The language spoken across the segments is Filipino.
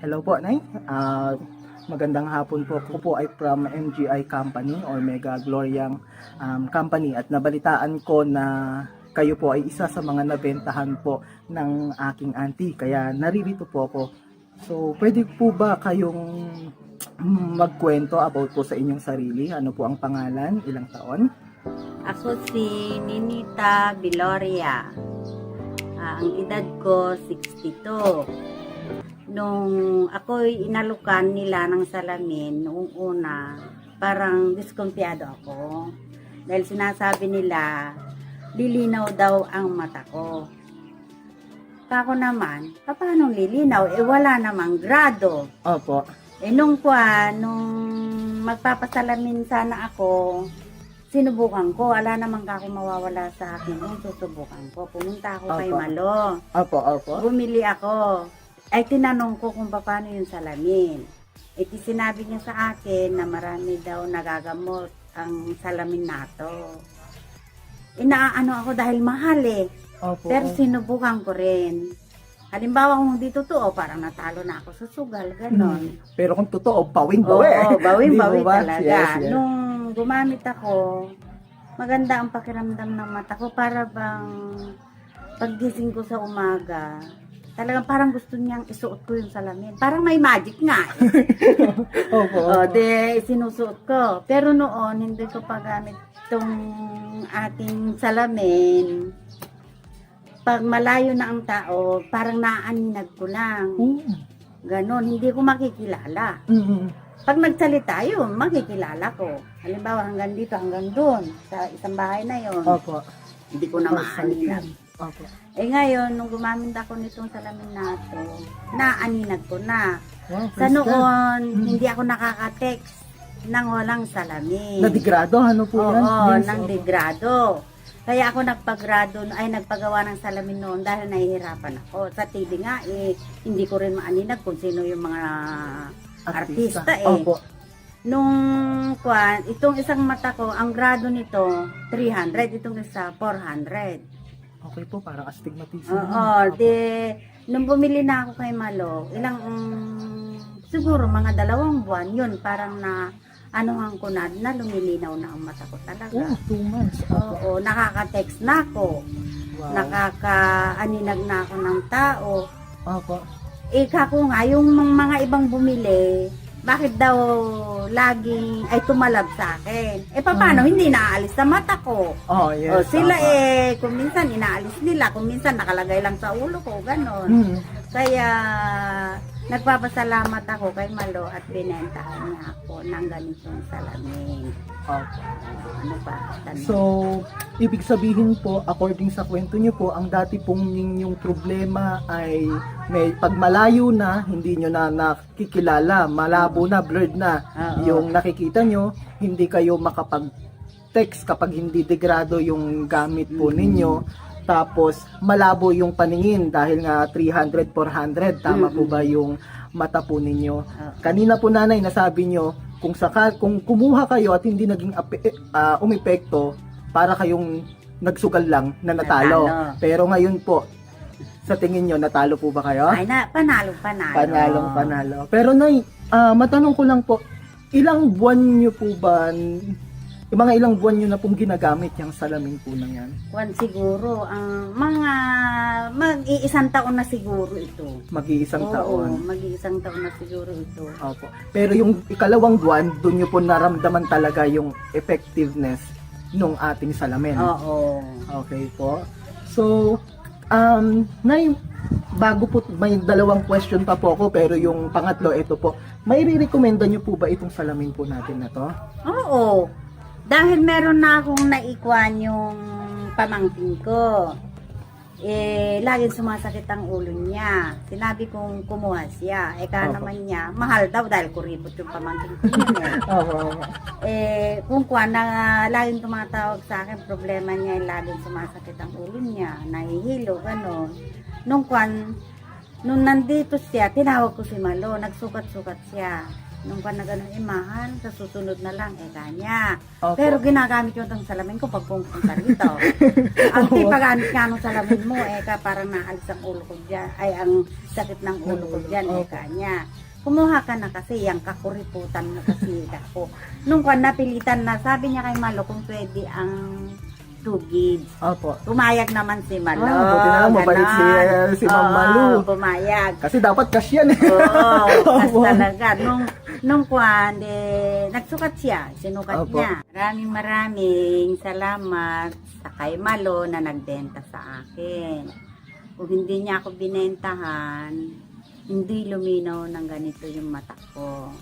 Hello po, Nay. Magandang hapon po. Ako po ay from MGI Company or Mega Gloriang Company at nabalitaan ko na kayo po ay isa sa mga nabentahan po ng aking auntie. Kaya naririto po ako. So, pwede po ba kayong magkwento about po sa inyong sarili? Ano po ang pangalan? Ilang taon? Ako si Ninita Viloria. Ang edad ko 62. Nung ako'y inalukan nila ng salamin noong una, parang diskumpiyado ako. Dahil sinasabi nila, lilinaw daw ang mata ko. Ako naman, paano lilinaw? Wala namang grado. Opo. Nung magpapasalamin sana ako, sinubukan ko. Wala namang kako mawawala sa akin. Nung susubukan ko, pumunta ako kay Opo. Malo. Opo. Bumili ako. Ay tinanong ko kung paano yung salamin. Sinabi niya sa akin na marami daw nagagamot ang salamin nato. Inaano ako dahil mahal eh. Opo. Pero sinubukan ko rin. Halimbawa kung hindi totoo, parang natalo na ako sa sugal, ganon. Pero kung totoo, bawing-bawi. Oo, bawing-bawi Di ba? talaga. Yes, yes. Nung gumamit ako, maganda ang pakiramdam ng mata ko. Para bang paggising ko sa umaga, talagang parang gusto niyang isuot ko yung salamin. Parang may magic nga. Opo. Sinusuot ko. Pero noon, hindi ko pa gamit itong ating salamin. Pag malayo na ang tao, parang naaninag ko lang. Ganon, hindi ko makikilala. Pag nagsalita yun, makikilala ko. Halimbawa, hanggang dito, hanggang doon, sa isang bahay na yun. Opo. Hindi ko na maaninag. Opo. Ngayon, nung gumamit ako nitong salamin na to, naaninag ko na. Wow, Sa praise God. noon, hindi ako nakaka-text nang walang salamin. Nadigrado, ano po yan? Oo, Yes, nang opo. degrado. Kaya ako nagpagawa ng salamin noon dahil nahihirapan ako. Sa TV nga, hindi ko rin maaninag kung sino yung mga artista Opo. Nung itong isang mata ko, ang grado nito, 300. Itong isa, 400. Okay po, parang astigmatism. Oo, nung bumili na ako kay Malo, siguro mga 2 buwan, yun, parang anuhan ko na lumilinaw na ang mata ko talaga. Oh, 2 months. Opo. Oo, nakaka-text na ako, Wow. nakaka-aninag na ako ng tao. Opo. Kako nga, yung mga ibang bumili, bakit daw laging ay tumalab sa akin? Paano? Hindi naaalis sa mata ko. Oh, yes. Sila tama. kung minsan inaalis nila, kung minsan nakalagay lang sa ulo ko, ganon. Hmm. Kaya nagpapasalamat ako kay Malo at binentahan niya ako ng ganitong salamin. Opo. Ano pa? Tanong? So, ibig sabihin po, according sa kwento niyo po, ang dati pong ninyong problema ay may pagmalayo na, hindi nyo na nakikilala, malabo na, blurred na. Oo. Yung nakikita nyo, hindi kayo makapag-text kapag hindi degrado yung gamit po ninyo. Tapos, malabo yung paningin dahil nga 300, 400. Tama po ba yung mata po ninyo? Kanina po nanay, nasabi nyo, kung kumuha kayo at hindi naging umepekto, para kayong nagsugal lang na natalo. Natalo. Pero ngayon po, sa tingin nyo, natalo po ba kayo? Ay, panalo. Panalo. Pero nay, matanong ko lang po, ilang buwan nyo po ba, mga ilang buwan nyo na pong ginagamit yung salamin po na yan? Siguro, mag-iisang taon na siguro ito. Mag-iisang Oo, taon. mag-iisang taon na siguro ito. Opo. Pero yung ikalawang buwan, doon nyo po naramdaman talaga yung effectiveness nung ating salamin. Oo. Okay po. So, Nay, bago po, may 2 question pa po ako, pero yung pangatlo, ito po. May re-recommenda nyo po ba itong salamin po natin na to? Oo. Dahil meron na akong naikuan yung pamangkin ko. Laging sumasakit ang ulo niya. Sinabi kong kumuha siya. Opo. Naman niya, mahal daw dahil kuripot yung pamangkin ko yun Oo. kung laging tumatawag sa akin, problema niya, laging sumasakit ang ulo niya, nahihilo, gano'n. Nung nandito siya, tinawag ko si Malo, nagsukat-sukat siya. Nung pa na gano'n, mahal, sa susunod na lang, kanya. Opo. Pero ginagamit yung itong salamin ko pag pumunta rito. Ang tipagamit nga ng salamin mo, parang naalis ang ulo ko dyan, ay ang sakit ng ulo ko dyan, Opo. kanya. Kumuha ka na kasi, yung kakuriputan na kasi ako. Nung pa napilitan na, sabi niya kay Malo kung pwede ang 2 gigs. Opo. Pumayag naman si Malo. Buti na lang, mabait si Ma'am Oo, Malu. pumayag. Kasi dapat cash yan eh. Oo, kas Opo. talaga. Nung kwan, nagsukat siya. Sinukat Opo. niya. Maraming salamat sa kay Malo na nagbenta sa akin. Kung hindi niya ako binentahan, hindi luminaw ng ganito yung mata ko.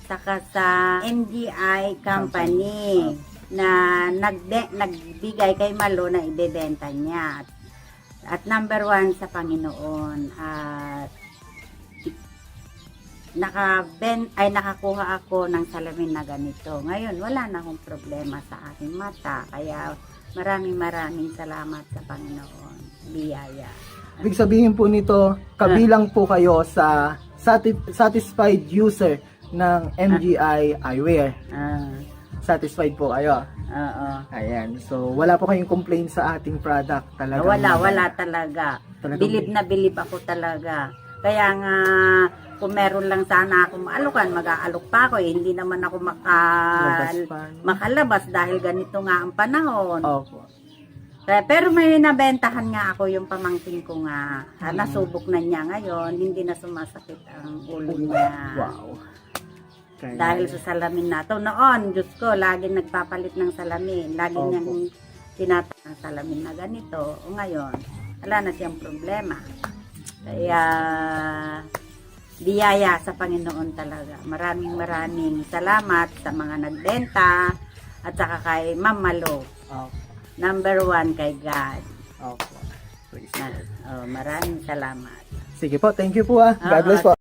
Saka sa MGI company na nagbigay kay Malo na ibebenta niya. At number 1 sa Panginoon. At nakakuha ako ng salamin na ganito. Ngayon, wala na akong problema sa aking mata. Kaya maraming salamat sa Panginoon. Biyaya. Ibig sabihin po nito, kabilang po kayo sa satisfied user ng MGI Eyewear. Satisfied po kayo. Oo. Ayan. So, wala po kayong complaint sa ating product talaga. Wala talaga. Talagang- Bilib na bilib ako talaga. Kaya nga, kung meron lang sana ako maalukan, mag-aalok pa ako. Hindi naman ako Labas pa, no? makalabas dahil ganito nga ang panahon. Opo. Pero may nabentahan nga ako yung pamangkin ko nga. Nasubok na niya ngayon, hindi na sumasakit ang ulo niya. Wow. Kaya- Dahil sa salamin na to. Noon, Diyos ko, laging nagpapalit ng salamin. Laging Opo. niyang tinatang ng salamin na ganito. O ngayon, wala na siyang problema. Kaya, biyaya sa Panginoon talaga. Maraming salamat sa mga nagbenta at saka kay Ma'am Malo. Opo. Number 1 kay God. Opo. Praise Maraming salamat. Sige po, thank you po ah. God bless po.